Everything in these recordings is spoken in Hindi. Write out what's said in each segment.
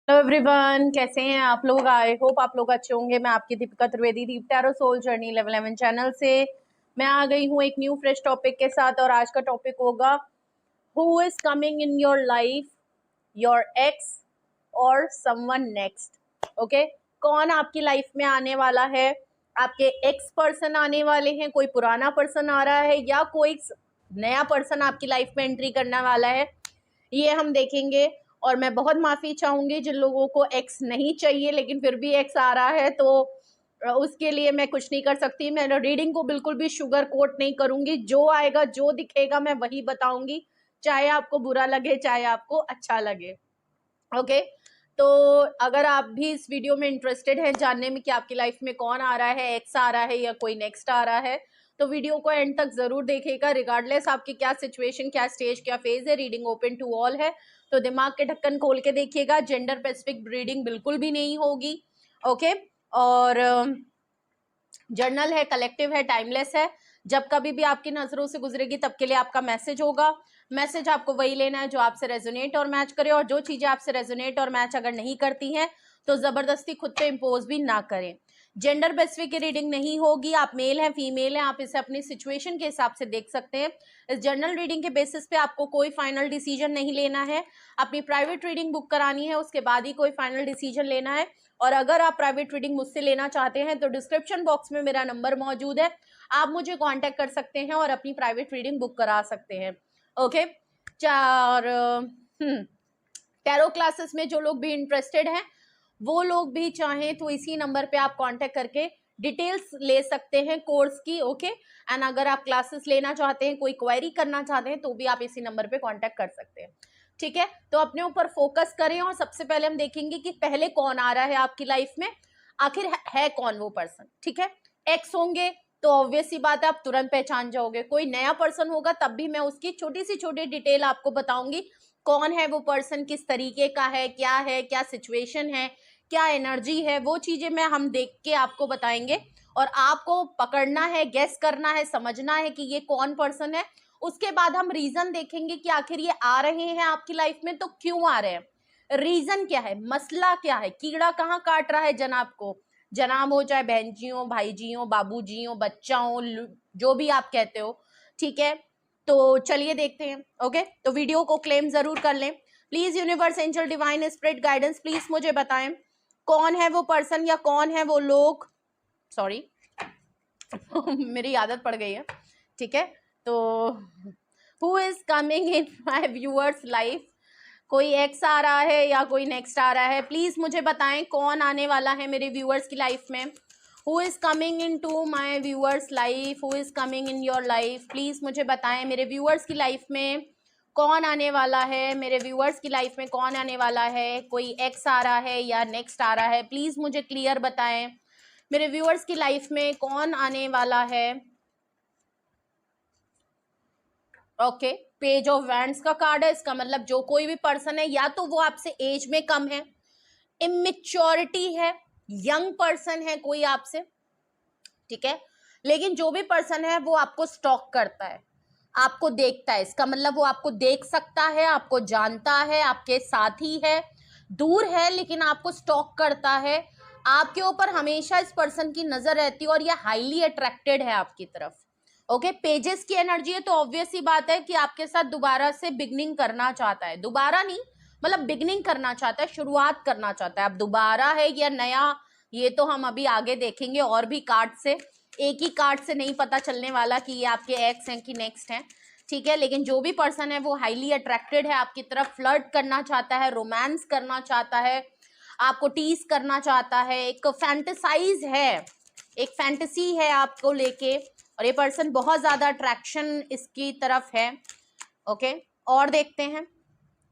हेलो एवरीवन, कैसे हैं आप लोग। आई होप आप लोग अच्छे होंगे। मैं आपकी Deepika Trivedi, Deep tarot soul journey level 11 channel से मैं आ गई हूँ एक न्यू फ्रेश टॉपिक के साथ। और आज का टॉपिक होगा who is coming in your life, your x और समवन नेक्स्ट। ओके, कौन आपकी लाइफ में आने वाला है। आपके एक्स पर्सन आने वाले हैं, कोई पुराना पर्सन आ रहा है या कोई नया पर्सन आपकी लाइफ में एंट्री करने वाला है, ये हम देखेंगे। और मैं बहुत माफी चाहूंगी जिन लोगों को एक्स नहीं चाहिए लेकिन फिर भी एक्स आ रहा है, तो उसके लिए मैं कुछ नहीं कर सकती। मैं रीडिंग को बिल्कुल भी शुगर कोट नहीं करूंगी। जो आएगा, जो दिखेगा, मैं वही बताऊंगी, चाहे आपको बुरा लगे चाहे आपको अच्छा लगे। ओके, तो अगर आप भी इस वीडियो में इंटरेस्टेड हैं जानने में कि आपकी लाइफ में कौन आ रहा है, एक्स आ रहा है या कोई नेक्स्ट आ रहा है, तो वीडियो को एंड तक जरूर देखिएगा। रिगार्डलेस आपकी क्या सिचुएशन, क्या स्टेज, क्या फेज है, रीडिंग ओपन टू ऑल है, तो दिमाग के ढक्कन खोल के देखिएगा। जेंडर स्पेसिफिक रीडिंग बिल्कुल भी नहीं होगी। ओके, और जर्नल है, कलेक्टिव है, टाइमलेस है। जब कभी भी आपकी नजरों से गुजरेगी तब के लिए आपका मैसेज होगा। मैसेज आपको वही लेना है जो आपसे रेजोनेट और मैच करे, और जो चीजें आपसे रेजोनेट और मैच अगर नहीं करती हैं तो जबरदस्ती खुद पे इम्पोज भी ना करें। जेंडर स्पेसिफिक की रीडिंग नहीं होगी। आप मेल हैं, फीमेल हैं, आप इसे अपनी सिचुएशन के हिसाब से देख सकते हैं। इस जर्नल रीडिंग के बेसिस पे आपको कोई फाइनल डिसीजन नहीं लेना है। अपनी प्राइवेट रीडिंग बुक करानी है, उसके बाद ही कोई फाइनल डिसीजन लेना है। और अगर आप प्राइवेट रीडिंग मुझसे लेना चाहते हैं तो डिस्क्रिप्शन बॉक्स में मेरा नंबर मौजूद है, आप मुझे कांटेक्ट कर सकते हैं और अपनी प्राइवेट रीडिंग बुक करा सकते हैं। ओके, टैरो क्लासेस में जो लोग भी इंटरेस्टेड हैं वो लोग भी चाहें तो इसी नंबर पे आप कांटेक्ट करके डिटेल्स ले सकते हैं कोर्स की। ओके, एंड अगर आप क्लासेस लेना चाहते हैं, कोई क्वेरी करना चाहते हैं, तो भी आप इसी नंबर पे कांटेक्ट कर सकते हैं। ठीक है, तो अपने ऊपर फोकस करें और सबसे पहले हम देखेंगे कि पहले कौन आ रहा है आपकी लाइफ में, आखिर है कौन वो पर्सन। ठीक है, एक्स होंगे तो ऑब्वियस सी बात है आप तुरंत पहचान जाओगे। कोई नया पर्सन होगा तब भी मैं उसकी छोटी सी छोटी डिटेल आपको बताऊंगी, कौन है वो पर्सन, किस तरीके का है, क्या सिचुएशन है, क्या एनर्जी है, वो चीजें मैं हम देख के आपको बताएंगे। और आपको पकड़ना है, गेस करना है, समझना है कि ये कौन पर्सन है। उसके बाद हम रीजन देखेंगे कि आखिर ये आ रहे हैं आपकी लाइफ में तो क्यों आ रहे हैं, रीजन क्या है, मसला क्या है, कीड़ा कहाँ काट रहा है जनाब को। जनाब हो चाहे बहन जी हो, भाई जी हो, बाबू जी हो, बच्चा हो, जो भी आप कहते हो। ठीक है, तो चलिए देखते हैं। ओके, तो वीडियो को क्लेम जरूर कर लें। Please universe, angel, divine spirit guidance, please मुझे बताएं कौन है वो पर्सन या कौन है वो लोग। सॉरी मेरी आदत पड़ गई है। ठीक है, तो who is coming in my viewers life, कोई एक्स आ रहा है या कोई नेक्स्ट आ रहा है, प्लीज मुझे बताएं कौन आने वाला है मेरे व्यूअर्स की लाइफ में। Who is coming in to my viewers life, who is coming in your life, please मुझे बताएं मेरे व्यूअर्स की लाइफ में कौन आने वाला है। मेरे व्यूअर्स की लाइफ में कौन आने वाला है, कोई एक्स आ रहा है या नेक्स्ट आ रहा है, प्लीज मुझे क्लियर बताएं मेरे व्यूअर्स की लाइफ में कौन आने वाला है। ओके, पेज ऑफ वैंड्स का कार्ड है, इसका मतलब जो कोई भी पर्सन है या तो वो आपसे एज में कम है, इमेच्योरिटी है, यंग पर्सन है कोई आपसे। ठीक है, लेकिन जो भी पर्सन है वो आपको स्टॉक करता है, आपको देखता है। इसका मतलब वो आपको देख सकता है, आपको जानता है, आपके साथी है, दूर है लेकिन आपको स्टॉक करता है। आपके ऊपर हमेशा इस पर्सन की नजर रहती है और ये हाईली अट्रैक्टेड है आपकी तरफ। ओके, पेजेस की एनर्जी है तो ऑब्वियस ही बात है कि आपके साथ दोबारा से बिगनिंग करना चाहता है। दोबारा नहीं, मतलब बिगनिंग करना चाहता है, शुरुआत करना चाहता है। अब दोबारा है या नया, ये तो हम अभी आगे देखेंगे और भी कार्ड से। एक ही कार्ड से नहीं पता चलने वाला कि ये आपके एक्स हैं कि नेक्स्ट हैं। ठीक है, लेकिन जो भी पर्सन है वो हाईली अट्रैक्टेड है आपकी तरफ, फ्लर्ट करना चाहता है, रोमांस करना चाहता है, आपको टीज करना चाहता है, एक फैंटेसाइज है, एक फैंटेसी है आपको लेके, और ये पर्सन बहुत ज्यादा अट्रैक्शन इसकी तरफ है। ओके, और देखते हैं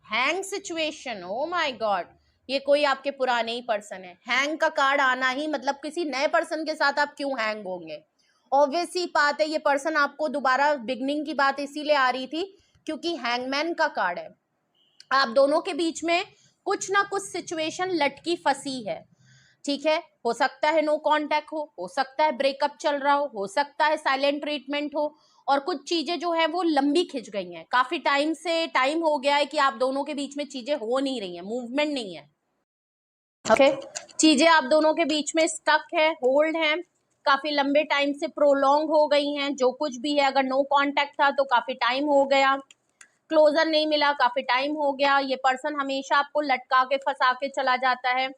hang situation. Oh my God, ये कोई आपके पुराने ही पर्सन है। हैंग का कार्ड आना ही मतलब किसी नए पर्सन के साथ आप क्यों हैंग होंगे। ऑब्वियस ही बात है, ये पर्सन आपको दोबारा बिगनिंग की बात इसीलिए आ रही थी क्योंकि हैंगमैन का कार्ड है। आप दोनों के बीच में कुछ ना कुछ सिचुएशन लटकी फंसी है। ठीक है, हो सकता है नो कांटेक्ट हो सकता है ब्रेकअप चल रहा हो सकता है साइलेंट ट्रीटमेंट हो, और कुछ चीजें जो है वो लंबी खिंच गई हैं। काफी टाइम से टाइम हो गया है कि आप दोनों के बीच में चीजें हो नहीं रही हैं, मूवमेंट नहीं है। ओके, चीजें आप दोनों के बीच में स्टक है, होल्ड है, काफी लंबे टाइम से प्रोलॉन्ग हो गई हैं। जो कुछ भी है, अगर नो कांटेक्ट था तो काफी टाइम हो गया, क्लोजर नहीं मिला, काफी टाइम हो गया। ये पर्सन हमेशा आपको लटका के फंसा के चला जाता है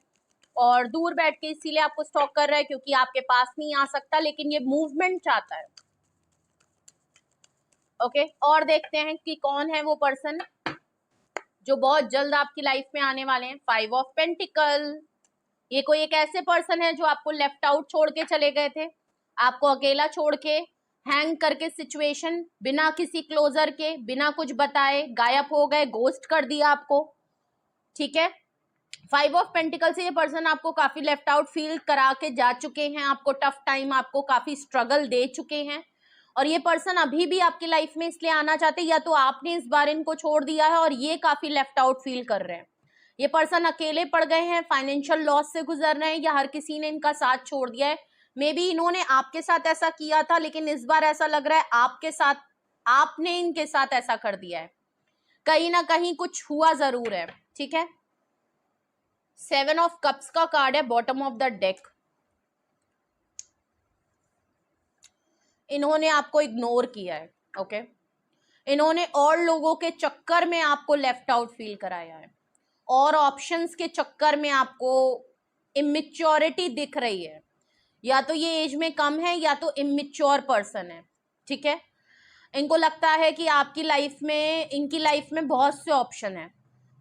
और दूर बैठ के इसीलिए आपको स्टॉक कर रहा है क्योंकि आपके पास नहीं आ सकता, लेकिन ये मूवमेंट चाहता है। ओके, और देखते हैं कि कौन है वो पर्सन जो बहुत जल्द आपकी लाइफ में आने वाले हैं। 5 ऑफ पेंटिकल, ये कोई एक ऐसे पर्सन है जो आपको लेफ्ट आउट छोड़ के चले गए थे, आपको अकेला छोड़ के, हैंग करके सिचुएशन, बिना किसी क्लोजर के, बिना कुछ बताए गायब हो गए, गोस्ट कर दिया आपको। ठीक है, 5 ऑफ पेंटिकल से ये पर्सन आपको काफी लेफ्ट आउट फील करा के जा चुके हैं, आपको टफ टाइम, आपको काफी स्ट्रगल दे चुके हैं। और ये पर्सन अभी भी आपकी लाइफ में इसलिए आना चाहते हैं, या तो आपने इस बार इनको छोड़ दिया है और ये काफी लेफ्ट आउट फील कर रहे हैं। ये पर्सन अकेले पड़ गए हैं, फाइनेंशियल लॉस से गुजर रहे हैं, या हर किसी ने इनका साथ छोड़ दिया है। मे बी इन्होंने आपके साथ ऐसा किया था, लेकिन इस बार ऐसा लग रहा है आपके साथ, आपने इनके साथ ऐसा कर दिया है। कहीं ना कहीं कुछ हुआ जरूर है। ठीक है, 7 ऑफ कप्स का कार्ड है बॉटम ऑफ द डेक। इन्होंने आपको इग्नोर किया है। ओके, इन्होंने और लोगों के चक्कर में आपको लेफ्ट आउट फील कराया है, और ऑप्शंस के चक्कर में आपको इमेच्योरिटी दिख रही है। या तो ये एज में कम है या तो इमेच्योर पर्सन है। ठीक है, इनको लगता है कि आपकी लाइफ में, इनकी लाइफ में बहुत से ऑप्शन है,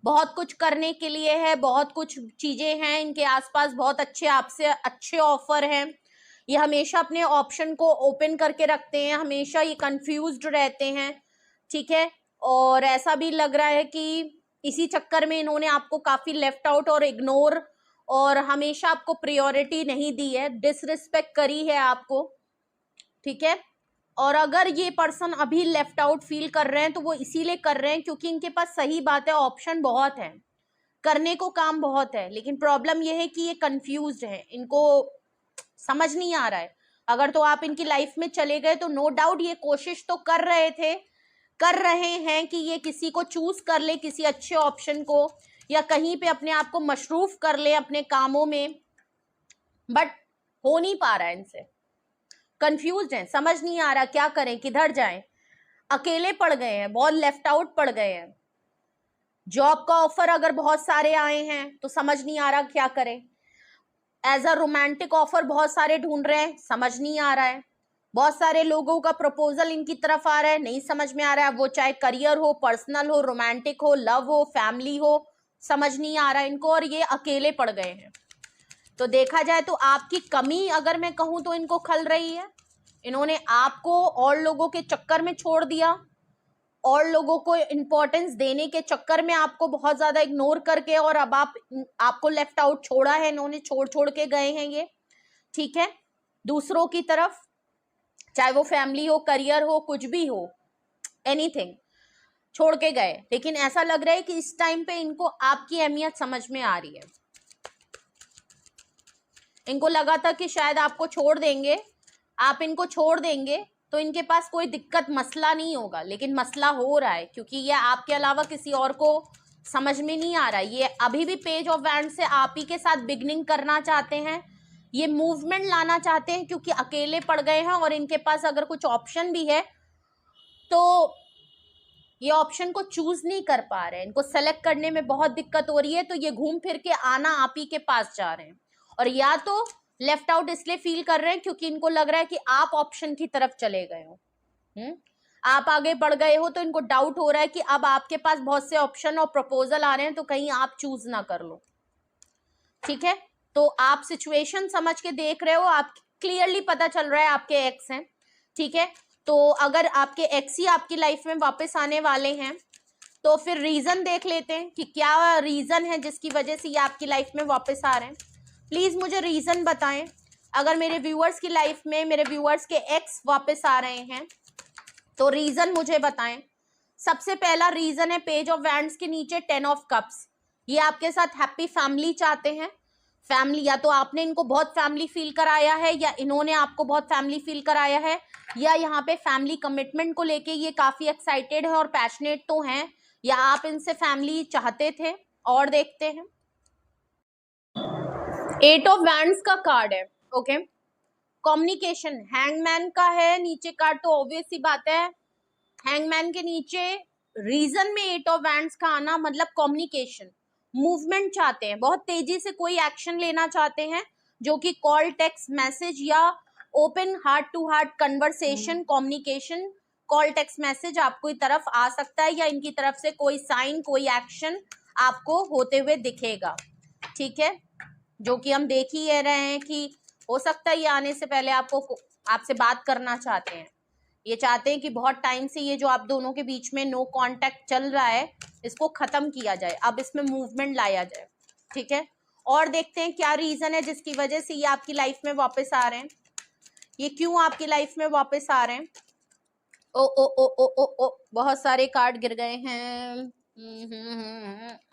बहुत कुछ करने के लिए है, बहुत कुछ चीजें हैं इनके आसपास, बहुत अच्छे आपसे अच्छे ऑफर हैं। ये हमेशा अपने ऑप्शन को ओपन करके रखते हैं, हमेशा ये कंफ्यूज्ड रहते हैं। ठीक है, और ऐसा भी लग रहा है कि इसी चक्कर में इन्होंने आपको काफी लेफ्ट आउट और इग्नोर, और हमेशा आपको प्रायोरिटी नहीं दी है, डिसरिस्पेक्ट करी है आपको। ठीक है, और अगर ये पर्सन अभी लेफ्ट आउट फील कर रहे हैं तो वो इसीलिए कर रहे हैं क्योंकि इनके पास, सही बात है, ऑप्शन बहुत है, करने को काम बहुत है, लेकिन प्रॉब्लम ये है कि ये कंफ्यूज्ड है, इनको समझ नहीं आ रहा है। अगर तो आप इनकी लाइफ में चले गए तो नो डाउट ये कोशिश तो कर रहे थे, कर रहे हैं कि ये किसी को चूज कर ले, किसी अच्छे ऑप्शन को, या कहीं पे अपने आप को मशरूफ कर ले अपने कामों में, बट हो नहीं पा रहा है इनसे। कंफ्यूज्ड हैं, समझ नहीं आ रहा क्या करें, किधर जाएं, अकेले पड़ गए हैं, बहुत लेफ्ट आउट पड़ गए हैं। जॉब का ऑफर अगर बहुत सारे आए हैं तो समझ नहीं आ रहा क्या करें। एज अ रोमांटिक ऑफर बहुत सारे ढूंढ रहे हैं, समझ नहीं आ रहा है। बहुत सारे लोगों का प्रपोजल इनकी तरफ आ रहा है, नहीं समझ में आ रहा है। वो चाहे करियर हो, पर्सनल हो, रोमांटिक हो, लव हो, फैमिली हो, समझ नहीं आ रहा है इनको, और ये अकेले पड़ गए हैं। तो देखा जाए तो आपकी कमी अगर मैं कहूं तो इनको खल रही है। इन्होंने आपको और लोगों के चक्कर में छोड़ दिया, और लोगों को इंपॉर्टेंस देने के चक्कर में आपको बहुत ज्यादा इग्नोर करके, और अब आपको लेफ्ट आउट छोड़ा है इन्होंने, छोड़ छोड़ के गए हैं ये। ठीक है, दूसरों की तरफ, चाहे वो फैमिली हो, करियर हो, कुछ भी हो, एनीथिंग, छोड़ के गए। लेकिन ऐसा लग रहा है कि इस टाइम पे इनको आपकी अहमियत समझ में आ रही है। इनको लगा था कि शायद आपको छोड़ देंगे, आप इनको छोड़ देंगे तो इनके पास कोई दिक्कत, मसला नहीं होगा, लेकिन मसला हो रहा है क्योंकि ये आपके अलावा किसी और को समझ में नहीं आ रहा। ये अभी भी पेज ऑफ वैंड से आप ही के साथ बिगनिंग करना चाहते हैं, ये मूवमेंट लाना चाहते हैं क्योंकि अकेले पड़ गए हैं, और इनके पास अगर कुछ ऑप्शन भी है तो ये ऑप्शन को चूज नहीं कर पा रहे हैं, इनको सेलेक्ट करने में बहुत दिक्कत हो रही है। तो ये घूम फिर के आना आप ही के पास जा रहे हैं, और या तो लेफ्ट आउट इसलिए फील कर रहे हैं क्योंकि इनको लग रहा है कि आप ऑप्शन की तरफ चले गए हो, आप आगे बढ़ गए हो, तो इनको डाउट हो रहा है कि अब आपके पास बहुत से ऑप्शन और प्रपोजल आ रहे हैं तो कहीं आप चूज ना कर लो। ठीक है, तो आप सिचुएशन समझ के देख रहे हो, आप क्लियरली पता चल रहा है आपके एक्स हैं। ठीक है, तो अगर आपके एक्स ही आपकी लाइफ में वापस आने वाले हैं तो फिर रीजन देख लेते हैं कि क्या रीजन है जिसकी वजह से ये आपकी लाइफ में वापस आ रहे हैं। प्लीज मुझे रीजन बताएं। अगर मेरे व्यूअर्स की लाइफ में मेरे व्यूअर्स के एक्स वापस आ रहे हैं तो रीजन मुझे बताएं। सबसे पहला रीजन है पेज ऑफ वैंड्स के नीचे 10 ऑफ कप्स। ये आपके साथ हैप्पी फैमिली चाहते हैं। फैमिली, या तो आपने इनको बहुत फैमिली फील कराया है, या इन्होंने आपको बहुत फैमिली फील कराया है, या यहाँ पे फैमिली कमिटमेंट को लेके ये काफी एक्साइटेड है और पैशनेट तो हैं, या आप इनसे फैमिली चाहते थे। और देखते हैं एट ऑफ वैंड्स का कार्ड है, ओके। कम्युनिकेशन, हैंगमैन का है नीचे कार्ड, तो ऑब्वियस सी बात है हैंगमैन के नीचे रीजन में एट ऑफ वैंड्स का आना मतलब कम्युनिकेशन, मूवमेंट चाहते हैं, बहुत तेजी से कोई एक्शन लेना चाहते हैं, जो कि कॉल, टेक्स्ट मैसेज या open heart to heart conversation, communication, call, text message आपकी तरफ आ सकता है, या इनकी तरफ से कोई साइन, कोई एक्शन आपको होते हुए दिखेगा, ठीक है, जो कि हम देख ही रहे हैं कि हो सकता है ये आने से पहले आपसे बात करना चाहते हैं, ये चाहते हैं कि बहुत टाइम से ये जो आप दोनों के बीच में नो कांटेक्ट चल रहा है इसको खत्म किया जाए, अब इसमें मूवमेंट लाया जाए, ठीक है। और देखते हैं क्या रीजन है जिसकी वजह से ये आपकी लाइफ में वापस आ रहे हैं, ये क्यों आपकी लाइफ में वापस आ रहे हैं। ओ ओ ओ ओ ओ ओ बहुत सारे कार्ड गिर गए हैं,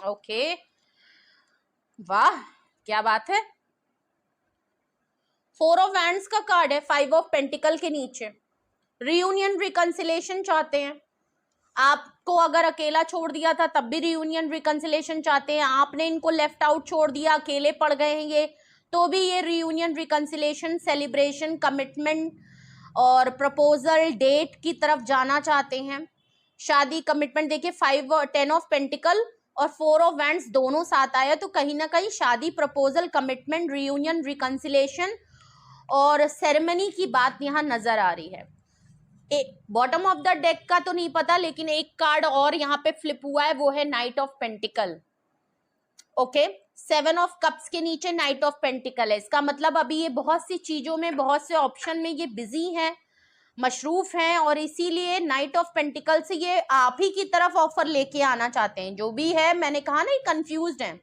ओके, वाह क्या बात है। फोर ऑफ वैंड्स का कार्ड है, फाइव ऑफ पेंटिकल के नीचे रियूनियन, रिकंसिलेशन चाहते हैं, आपको अगर अकेला छोड़ दिया था तब भी रियूनियन, रिकंसिलेशन चाहते हैं, आपने इनको लेफ्ट आउट छोड़ दिया, अकेले पड़ गए हैं ये, तो भी ये रियूनियन, रिकंसिलेशन, सेलिब्रेशन, कमिटमेंट और प्रपोजल, डेट की तरफ जाना चाहते हैं, शादी, कमिटमेंट। देखिए 5 और 10 ऑफ पेंटिकल और 4 ऑफ वैंड्स दोनों साथ आया, तो कहीं ना कहीं शादी, प्रपोजल, कमिटमेंट, रियूनियन, रिकंसिलेशन और सेरेमनी की बात यहाँ नजर आ रही है। बॉटम ऑफ द डेक का तो नहीं पता, लेकिन एक कार्ड और यहाँ पे फ्लिप हुआ है, वो है night of pentacle, okay. 7 of cups के नीचे नाइट ऑफ पेंटिकल है, इसका मतलब अभी ये बहुत सी चीजों में, बहुत से ऑप्शन में ये बिजी हैं, मशरूफ हैं, और इसीलिए नाइट ऑफ पेंटिकल से ये आप ही की तरफ ऑफर लेके आना चाहते हैं, जो भी है, मैंने कहा ना, कंफ्यूज्ड हैं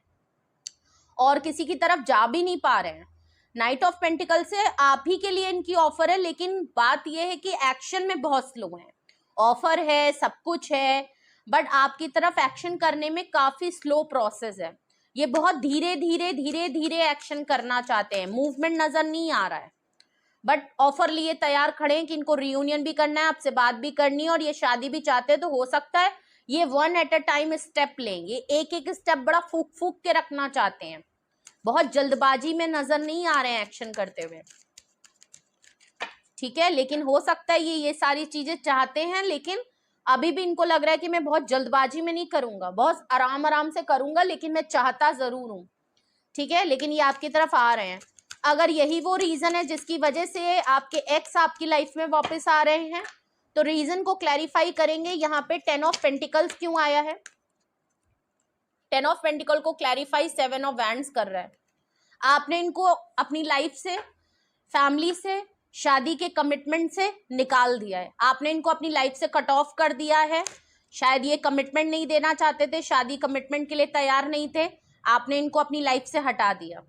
और किसी की तरफ जा भी नहीं पा रहे हैं। नाइट ऑफ पेंटिकल से आप ही के लिए इनकी ऑफर है, लेकिन बात यह है कि एक्शन में बहुत स्लो है, ऑफर है, सब कुछ है, बट आपकी तरफ एक्शन करने में काफी स्लो प्रोसेस है, ये बहुत धीरे धीरे धीरे धीरे एक्शन करना चाहते हैं, मूवमेंट नजर नहीं आ रहा है, बट ऑफर लिए तैयार खड़े हैं कि इनको रियूनियन भी करना है, आपसे बात भी करनी है, और ये शादी भी चाहते हैं, तो हो सकता है ये one at a time step लेंगे, एक एक स्टेप बड़ा फूक फूक के रखना चाहते हैं, बहुत जल्दबाजी में नजर नहीं आ रहे हैं एक्शन करते हुए, ठीक है। लेकिन हो सकता है ये सारी चीजें चाहते हैं, लेकिन अभी भी इनको लग रहा है कि मैं बहुत जल्दबाजी में नहीं करूंगा, बहुत आराम आराम से करूंगा, लेकिन मैं चाहता जरूर हूं, ठीक है, लेकिन ये आपकी तरफ आ रहे हैं। अगर यही वो रीजन है जिसकी वजह से आपके एक्स आपकी लाइफ में वापस आ रहे हैं, तो रीजन को क्लैरिफाई करेंगे। यहाँ पे 10 ऑफ पेंटिकल्स क्यों आया है, 10 ऑफ पेंटिकल को क्लैरिफाई 7 ऑफ वैंड्स कर रहा है, आपने इनको अपनी लाइफ से, फैमिली से, शादी के कमिटमेंट से निकाल दिया है, आपने इनको अपनी लाइफ से कट ऑफ कर दिया है, शायद ये कमिटमेंट नहीं देना चाहते थे, शादी कमिटमेंट के लिए तैयार नहीं थे, आपने इनको अपनी लाइफ से हटा दिया,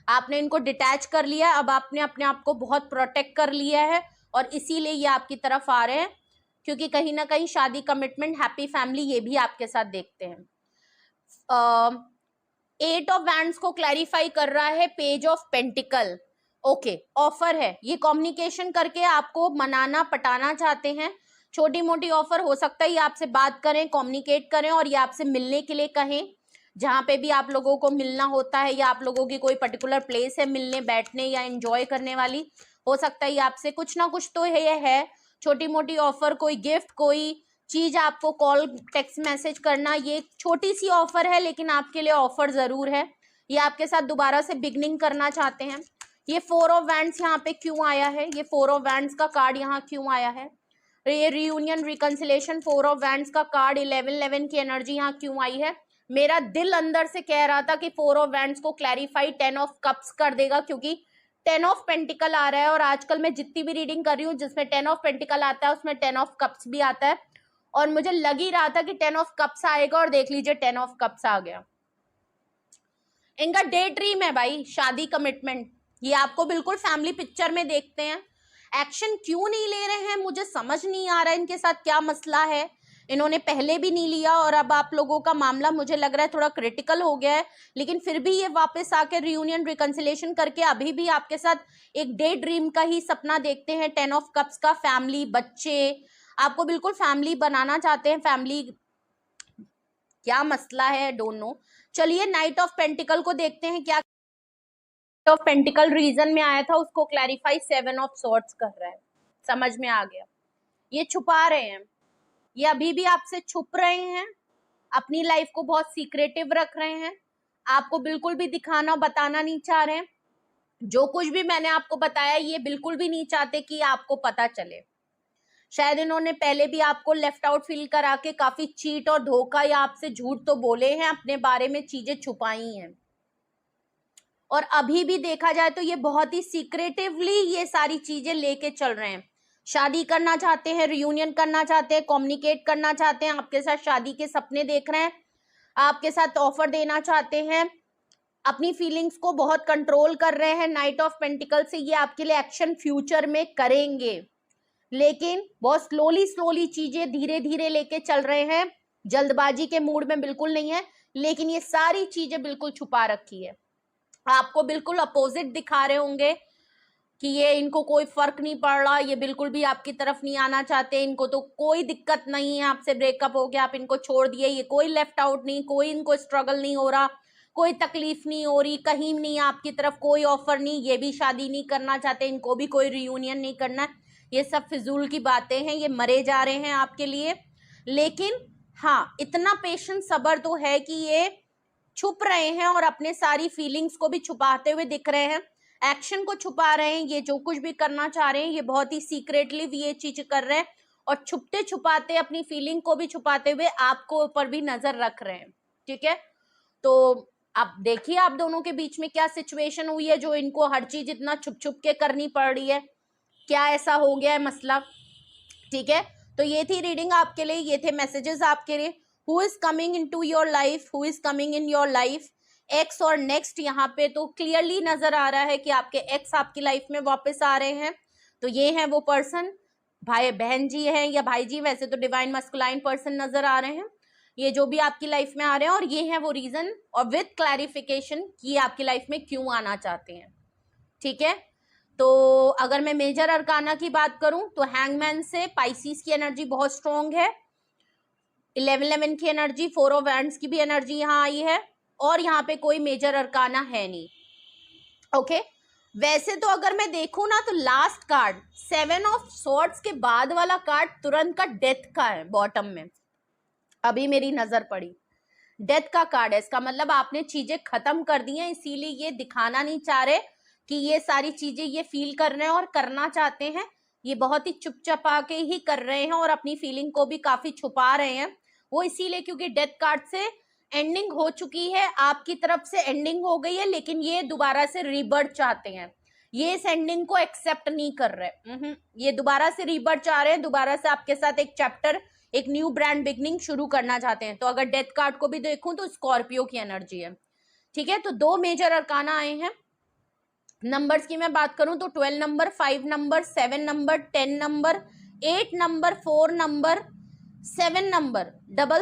आपने इनको डिटैच कर लिया, अब आपने अपने आप को बहुत प्रोटेक्ट कर लिया है, और इसीलिए ये आपकी तरफ आ रहे हैं, क्योंकि कहीं ना कहीं शादी, कमिटमेंट, हैप्पी फैमिली ये भी आपके साथ देखते हैं। 8 ऑफ वैंड्स को क्लैरिफाई कर रहा है page of pentacle, okay, offer है, ये कम्युनिकेशन करके आपको मनाना, पटाना चाहते हैं, छोटी मोटी ऑफर, हो सकता है ये आपसे बात करें, कम्युनिकेट करें, और ये आपसे मिलने के लिए कहें, जहां पे भी आप लोगों को मिलना होता है, या आप लोगों की कोई पर्टिकुलर प्लेस है मिलने बैठने या एंजॉय करने वाली, हो सकता है ये आपसे कुछ ना कुछ तो ये है, छोटी मोटी ऑफर, कोई गिफ्ट, कोई चीज, आपको कॉल, टेक्स्ट मैसेज करना, ये छोटी सी ऑफर है, लेकिन आपके लिए ऑफर जरूर है, ये आपके साथ दोबारा से बिगनिंग करना चाहते हैं। ये 4 ऑफ वैंड्स यहाँ पे क्यों आया है, ये 4 ऑफ वैंड्स का कार्ड यहाँ क्यों आया है, ये रियूनियन, रिकंसिलेशन, 4 ऑफ वैंड्स का कार्ड, 11 की एनर्जी यहाँ क्यों आई है। मेरा दिल अंदर से कह रहा था कि 4 ऑफ वैंड्स को क्लैरिफाई 10 ऑफ कप्स कर देगा, क्योंकि 10 ऑफ पेंटिकल आ रहा है, और आजकल मैं जितनी भी रीडिंग कर रही हूँ जिसमें 10 ऑफ पेंटिकल आता है उसमें 10 ऑफ कप्स भी आता है, और मुझे लग ही रहा था कि 10 ऑफ कप्स आएगा, और देख लीजिए 10 ऑफ कप्स आ गया। इनका डे ड्रीम है भाई, शादी, कमिटमेंट, ये आपको बिल्कुल फैमिली पिक्चर में देखते हैं, एक्शन क्यों नहीं ले रहे हैं, मुझे समझ नहीं आ रहा है इनके साथ क्या मसला है, इन्होंने पहले भी नहीं लिया, और अब आप लोगों का मामला मुझे लग रहा है थोड़ा क्रिटिकल हो गया है, लेकिन फिर भी ये वापस आके रियूनियन, रिकंसिलेशन करके अभी भी आपके साथ एक डे ड्रीम का ही सपना देखते हैं, 10 ऑफ कप्स का, फैमिली, बच्चे, आपको बिल्कुल फैमिली बनाना चाहते हैं, फैमिली, क्या मसला है डोंट नो। चलिए नाइट ऑफ पेंटिकल को देखते हैं क्या ऑफ पेंटिकल रीजन में आया था उसको क्लैरिफाई 7 ऑफ सॉर्ड्स कर रहा है। समझ में आ गया? ये छुपा रहे हैं, ये अभी भी आपसे छुप रहे हैं, अपनी लाइफ को बहुत सीक्रेटिव रख रहे हैं, आपको बिल्कुल भी दिखाना बताना नहीं चाह रहे हैं। जो कुछ भी मैंने आपको बताया ये बिल्कुल भी नहीं चाहते कि आपको पता चले। शायद इन्होंने पहले भी आपको लेफ्ट आउट फील करा के काफी चीट और धोखा या आपसे झूठ तो बोले हैं, अपने बारे में चीजें छुपाई हैं, और अभी भी देखा जाए तो ये बहुत ही सीक्रेटिवली ये सारी चीजें लेके चल रहे हैं। शादी करना चाहते हैं, रियूनियन करना चाहते हैं, कम्युनिकेट करना चाहते हैं, आपके साथ शादी के सपने देख रहे हैं, आपके साथ ऑफर देना चाहते हैं, अपनी फीलिंग्स को बहुत कंट्रोल कर रहे हैं। नाइट ऑफ पेंटिकल से ये आपके लिए एक्शन फ्यूचर में करेंगे, लेकिन बहुत स्लोली चीजें धीरे धीरे लेके चल रहे हैं, जल्दबाजी के मूड में बिल्कुल नहीं है, लेकिन ये सारी चीजें बिल्कुल छुपा रखी है। आपको बिल्कुल अपोजिट दिखा रहे होंगे कि ये इनको कोई फर्क नहीं पड़ रहा, ये बिल्कुल भी आपकी तरफ नहीं आना चाहते, इनको तो कोई दिक्कत नहीं है, आपसे ब्रेकअप हो गया, आप इनको छोड़ दिए, ये कोई लेफ्ट आउट नहीं, कोई इनको स्ट्रगल नहीं हो रहा, कोई तकलीफ नहीं हो रही, कहीं नहीं आपकी तरफ कोई ऑफर नहीं, ये भी शादी नहीं करना चाहते, इनको भी कोई रियूनियन नहीं करना। ये सब फिजूल की बातें हैं, ये मरे जा रहे हैं आपके लिए। लेकिन हाँ, इतना पेशेंस सब्र तो है कि ये छुप रहे हैं और अपने सारी फीलिंग्स को भी छुपाते हुए दिख रहे हैं, एक्शन को छुपा रहे हैं। ये जो कुछ भी करना चाह रहे हैं ये बहुत ही सीक्रेटली ये चीज कर रहे हैं, और छुपते छुपाते अपनी फीलिंग को भी छुपाते हुए आपको ऊपर भी नजर रख रहे हैं। ठीक है, तो आप देखिए आप दोनों के बीच में क्या सिचुएशन हुई है जो इनको हर चीज इतना छुप छुप के करनी पड़ रही है, क्या ऐसा हो गया है मसला। ठीक है, तो ये थी रीडिंग आपके लिए, ये थे मैसेजेस आपके लिए। Who is coming in to your life, who is coming in your life, ex और नेक्स्ट। यहाँ पे तो क्लियरली नजर आ रहा है कि आपके एक्स आपकी लाइफ में वापस आ रहे हैं। तो ये है वो पर्सन, भाई बहन जी हैं या भाई जी, वैसे तो डिवाइन मस्कुलाइन पर्सन नजर आ रहे हैं, ये जो भी आपकी लाइफ में आ रहे हैं, और ये है वो रीजन, और विद क्लैरिफिकेशन कि आपकी लाइफ में क्यों आना चाहते हैं। ठीक है, तो अगर मैं मेजर अरकाना की बात करूं तो हैंगमैन से पाइसिस की एनर्जी बहुत स्ट्रॉन्ग है, 11 की एनर्जी, 4 ऑफ वैंड्स की भी एनर्जी यहाँ आई है, और यहाँ पे कोई मेजर अरकाना है नहीं। ओके, वैसे तो अगर मैं देखूं ना तो लास्ट कार्ड 7 ऑफ सॉर्ड्स के बाद वाला कार्ड तुरंत का डेथ का है बॉटम में, अभी मेरी नजर पड़ी, डेथ का कार्ड है। इसका मतलब आपने चीजें खत्म कर दी हैं, इसीलिए ये दिखाना नहीं चाह रहे कि ये सारी चीजें ये फील कर रहे हैं और करना चाहते हैं। ये बहुत ही चुपचापा के ही कर रहे हैं और अपनी फीलिंग को भी काफी छुपा रहे हैं। वो इसीलिए क्योंकि डेथ कार्ड से एंडिंग हो चुकी है, आपकी तरफ से एंडिंग हो गई है, लेकिन ये दोबारा से रीबर्थ चाहते हैं। ये इस एंडिंग को एक्सेप्ट नहीं कर रहे, ये दोबारा से रीबर्थ चाह रहे हैं, दोबारा से आपके साथ एक चैप्टर, एक न्यू ब्रांड बिगनिंग शुरू करना चाहते हैं। तो अगर डेथ कार्ड को भी देखूं तो स्कॉर्पियो की एनर्जी है। ठीक है, तो 2 मेजर अरकाना आए हैं। नंबर्स की मैं बात करूं तो 12 number, 5 number, 7 number, 10 number, 8 number, 4 number, 7 number,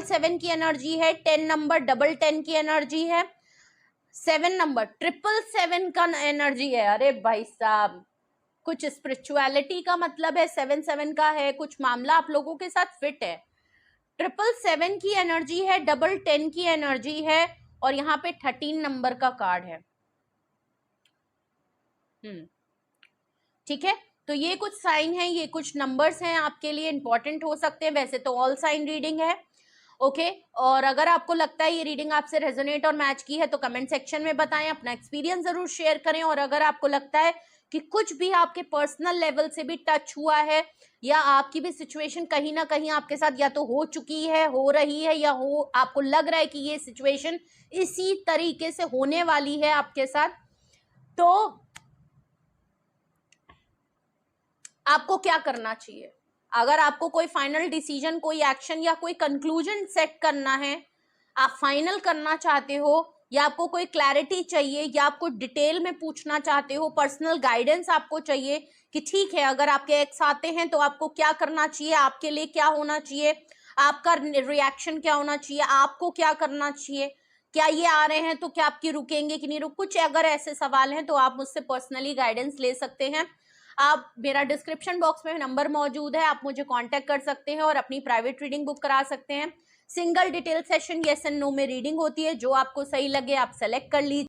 7 की एनर्जी है, 10 नंबर, 10 की एनर्जी है, 7 नंबर, 7 का एनर्जी है। अरे भाई साहब, कुछ स्पिरिचुअलिटी का मतलब है, 7 का है, कुछ मामला आप लोगों के साथ फिट है। 7 की एनर्जी है, 10 की एनर्जी है, और यहाँ पे 13 नंबर का कार्ड है। ठीक है, तो ये कुछ साइन है, ये कुछ नंबर्स हैं, आपके लिए इंपॉर्टेंट हो सकते हैं। वैसे तो ऑल साइन रीडिंग है। ओके, और अगर आपको लगता है ये रीडिंग आपसे रेजोनेट और मैच की है तो कमेंट सेक्शन में बताएं, अपना एक्सपीरियंस जरूर शेयर करें। और अगर आपको लगता है कि कुछ भी आपके पर्सनल लेवल से भी टच हुआ है, या आपकी भी सिचुएशन कहीं ना कहीं आपके साथ या तो हो चुकी है, हो रही है, या हो आपको लग रहा है कि ये सिचुएशन इसी तरीके से होने वाली है आपके साथ, तो आपको क्या करना चाहिए। अगर आपको कोई फाइनल डिसीजन, कोई एक्शन या कोई कंक्लूजन सेट करना है, आप फाइनल करना चाहते हो, या आपको कोई क्लैरिटी चाहिए, या आपको डिटेल में पूछना चाहते हो, पर्सनल गाइडेंस आपको चाहिए कि ठीक है अगर आपके एक्स आते हैं तो आपको क्या करना चाहिए, आपके लिए क्या होना चाहिए, आपका रिएक्शन क्या होना चाहिए, आपको क्या करना चाहिए, क्या ये आ रहे हैं तो क्या आपकी रुकेंगे कि नहीं रुक, कुछ अगर ऐसे सवाल हैं तो आप मुझसे पर्सनली गाइडेंस ले सकते हैं। आप, मेरा डिस्क्रिप्शन बॉक्स में नंबर मौजूद है, आप मुझे कांटेक्ट कर सकते हैं और अपनी प्राइवेट रीडिंग बुक करा सकते हैं। Single detail session yes and no में रीडिंग होती है, जो आपको सही लगे आप सेलेक्ट कर लीजिए।